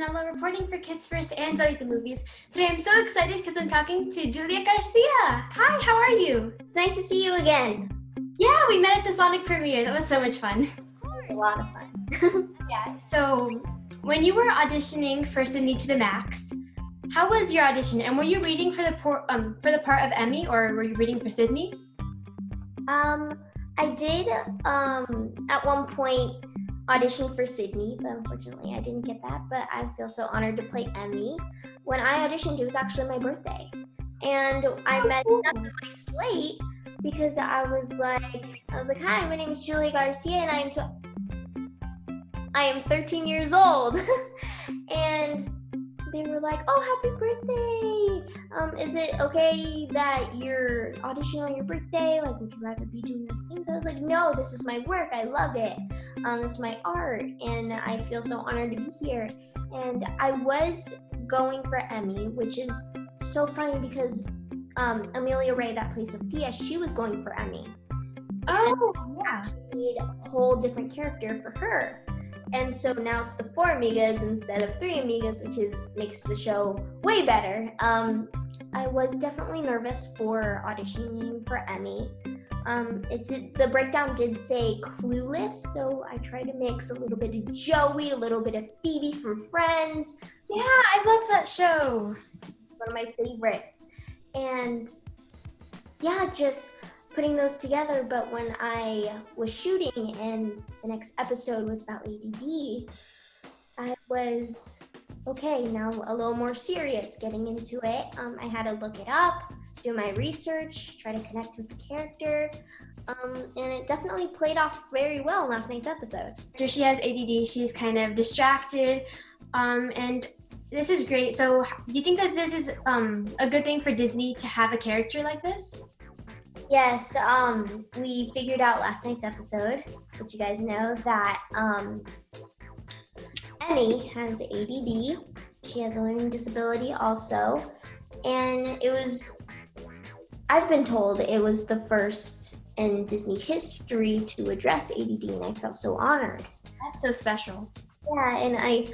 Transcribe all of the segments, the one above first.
Antonella, reporting for Kids First and Zoe the Movies. Today I'm so excited because I'm talking to Julia Garcia. Hi, how are you? It's nice to see you again. Yeah, we met at the Sonic premiere. That was so much fun. It was a lot of fun. Yeah, so when you were auditioning for Sydney to the Max, how was your audition? And were you reading for the part of Emmy, or were you reading for Sydney? I did at one point audition for Sydney, but unfortunately I didn't get that. But I feel so honored to play Emmy. When I auditioned, it was actually my birthday, and I messed up on my slate because I was like, hi, my name is Julia Garcia, and I am 13 years old, and they were like, oh, happy birthday. Is it okay that you're auditioning on your birthday? Like, would you rather be doing other things? I was like, no, this is my work. I love it. This is my art, and I feel so honored to be here. And I was going for Emmy, which is so funny because Amelia Ray, that plays Sophia, she was going for Emmy. Oh, yeah. She made a whole different character for her. And so now it's the 4 amigas instead of 3 amigas, which makes the show way better. I was definitely nervous for auditioning for Emmy. The breakdown did say clueless, so I tried to mix a little bit of Joey, a little bit of Phoebe from Friends. Yeah, I love that show. One of my favorites. And yeah, just putting those together. But when I was shooting and the next episode was about ADD, I was okay, now a little more serious getting into it. I had to look it up, do my research, try to connect with the character, and it definitely played off very well in last night's episode. After she has ADD, she's kind of distracted, and this is great. So do you think that this is a good thing for Disney to have a character like this? Yes, we figured out last night's episode, which you guys know, that Emmy has ADD. She has a learning disability also. And I've been told it was the first in Disney history to address ADD, and I felt so honored. That's so special. Yeah, and I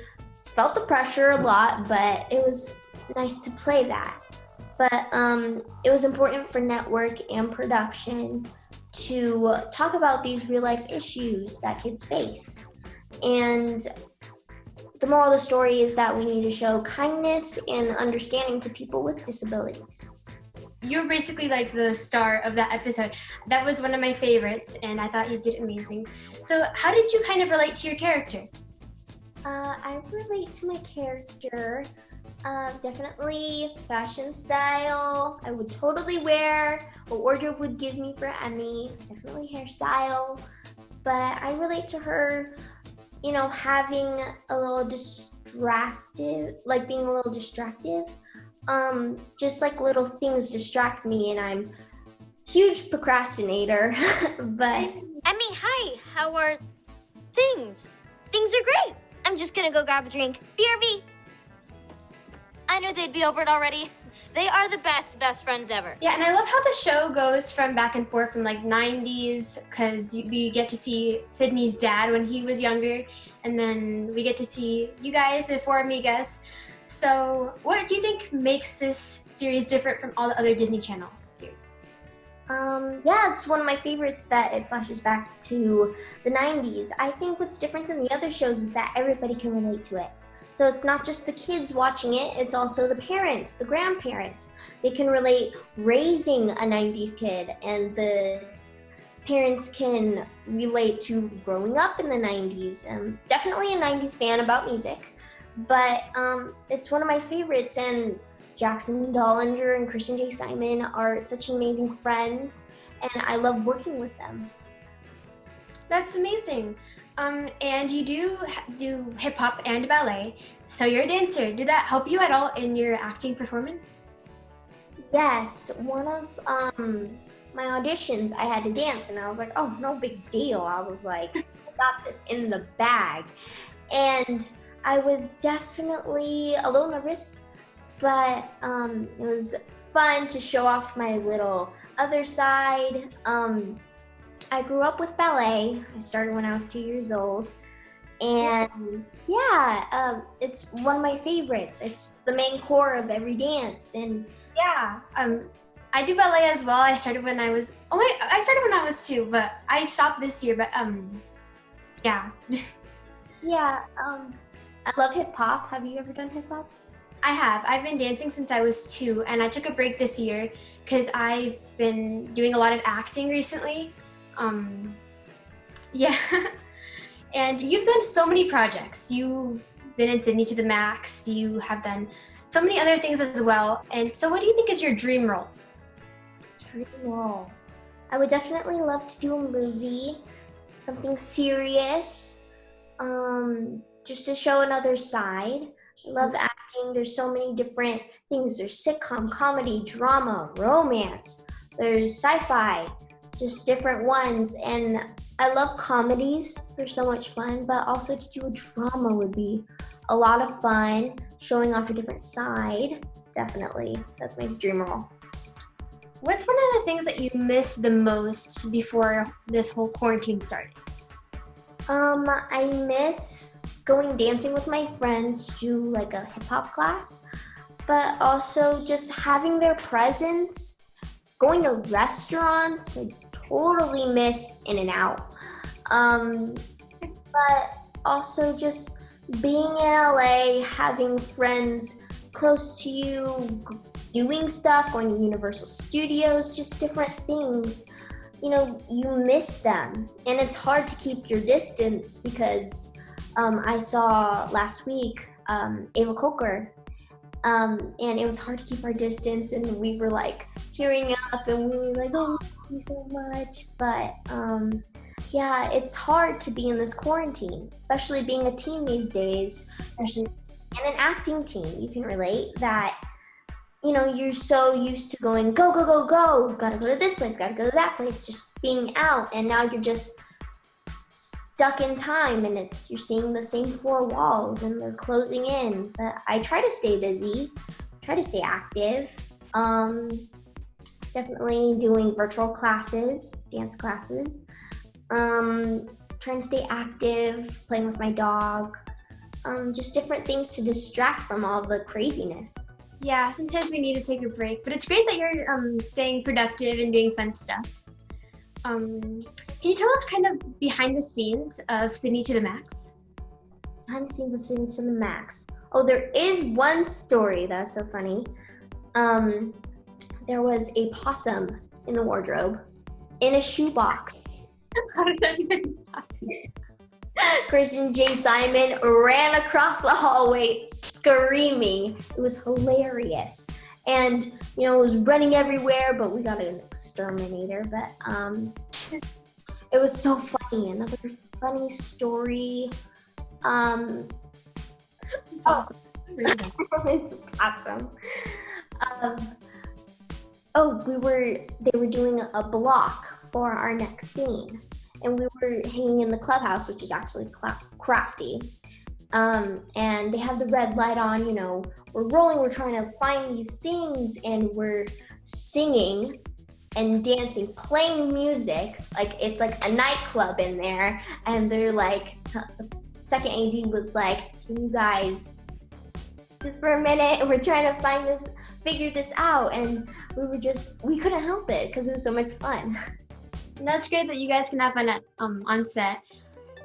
felt the pressure a lot, but it was nice to play that. But it was important for network and production to talk about these real life issues that kids face. And the moral of the story is that we need to show kindness and understanding to people with disabilities. You're basically like the star of that episode. That was one of my favorites, and I thought you did amazing. So how did you kind of relate to your character? I relate to my character. Definitely fashion style. I would totally wear what wardrobe would give me for Emmy. Definitely hairstyle. But I relate to her, having a little distractive, like being a little distractive. Just like little things distract me, and I'm huge procrastinator. But Emmy, hi. How are things? Things are great. I'm just gonna go grab a drink. BRB. I knew they'd be over it already. They are the best friends ever. Yeah, and I love how the show goes from back and forth from like 90s, because we get to see Sydney's dad when he was younger, and then we get to see you guys, the 4 amigas. So what do you think makes this series different from all the other Disney Channel series? Yeah, it's one of my favorites that it flashes back to the 90s. I think what's different than the other shows is that everybody can relate to it. So it's not just the kids watching it, it's also the parents, the grandparents. They can relate raising a 90s kid, and the parents can relate to growing up in the 90s. Definitely a 90s fan about music, but it's one of my favorites, and Jackson Dollinger and Christian J. Simon are such amazing friends, and I love working with them. That's amazing. And you do hip hop and ballet, so you're a dancer. Did that help you at all in your acting performance? Yes, one of my auditions, I had to dance, and I was like, oh, no big deal. I was like, I got this in the bag. And I was definitely a little nervous, but it was fun to show off my little other side. I grew up with ballet. I started when I was 2 years old, And yeah, it's one of my favorites. It's the main core of every dance. And Yeah. I do ballet as well. I started when I was 2, but I stopped this year. But yeah. yeah, I love hip hop. Have you ever done hip hop? I have. I've been dancing since I was 2, and I took a break this year because I've been doing a lot of acting recently. Yeah. And you've done so many projects. You've been in Sydney to the Max. You have done so many other things as well. And so what do you think is your dream role? Dream role. I would definitely love to do a movie, something serious, just to show another side. I love acting. There's so many different things. There's sitcom, comedy, drama, romance. There's sci-fi, just different ones. And I love comedies. They're so much fun, but also to do a drama would be a lot of fun, showing off a different side. Definitely. That's my dream role. What's one of the things that you miss the most before this whole quarantine started? I miss going dancing with my friends to like a hip hop class, but also just having their presence, going to restaurants. I totally miss In-N-Out. But also just being in LA, having friends close to you, doing stuff, going to Universal Studios, just different things. You know, you miss them. And it's hard to keep your distance because I saw last week Ava Kolker, and it was hard to keep our distance, and we were like tearing up, and we were like, oh, thank you so much. But yeah, it's hard to be in this quarantine, especially being a teen these days, and an acting teen. You can relate that. You know, you're so used to going, go, go, go, go, gotta go to this place, gotta go to that place, just being out, and now you're just stuck in time, and you're seeing the same 4 walls, and they're closing in. But I try to stay busy, try to stay active, definitely doing virtual classes, dance classes, trying to stay active, playing with my dog, just different things to distract from all the craziness. Yeah, sometimes we need to take a break, but it's great that you're staying productive and doing fun stuff. Can you tell us kind of behind the scenes of Sydney to the Max? Behind the scenes of Sydney to the Max. Oh, there is one story that's so funny. There was a possum in the wardrobe in a shoebox. How did that even happen? Christian J. Simon ran across the hallway screaming. It was hilarious. And, you know, it was running everywhere, but we got an exterminator. But it was so funny. Another funny story. It's awesome. They were doing a block for our next scene. And we were hanging in the clubhouse, which is actually crafty. And they have the red light on, you know, we're rolling, we're trying to find these things, and we're singing and dancing, playing music. Like, it's like a nightclub in there. And they're like, the second AD was like, can you guys, just for a minute, we're trying to figure this out. And we couldn't help it because it was so much fun. And that's great that you guys can have fun at, on set.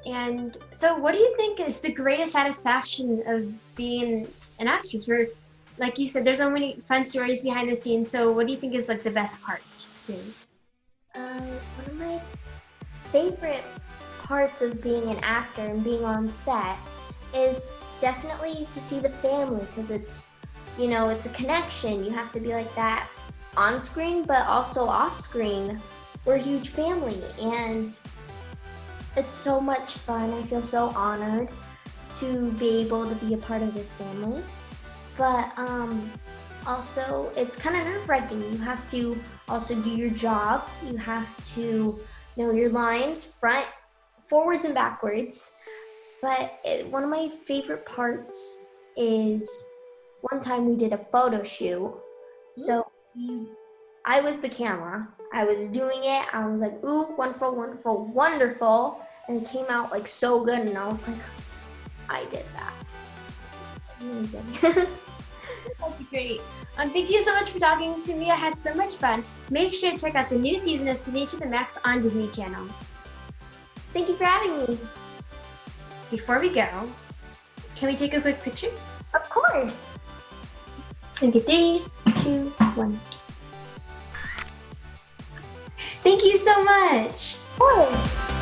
And so what do you think is the greatest satisfaction of being an actress? Or, like you said, there's so many fun stories behind the scenes. So what do you think is like the best part too? One of my favorite parts of being an actor and being on set is definitely to see the family, because it's, you know, it's a connection. You have to be like that on screen, but also off screen. We're a huge family, and it's so much fun. I feel so honored to be able to be a part of this family. But also, it's kind of nerve-wracking. You have to also do your job. You have to know your lines, forwards and backwards. But one of my favorite parts is one time we did a photo shoot. So I was the camera. I was doing it. I was like, ooh, wonderful, wonderful, wonderful. And it came out like so good. And I was like, I did that. Amazing. That's great. Thank you so much for talking to me. I had so much fun. Make sure to check out the new season of Sydney to the Max on Disney Channel. Thank you for having me. Before we go, can we take a quick picture? Of course. Okay, 3, 2, 1. Thank you so much. Of course.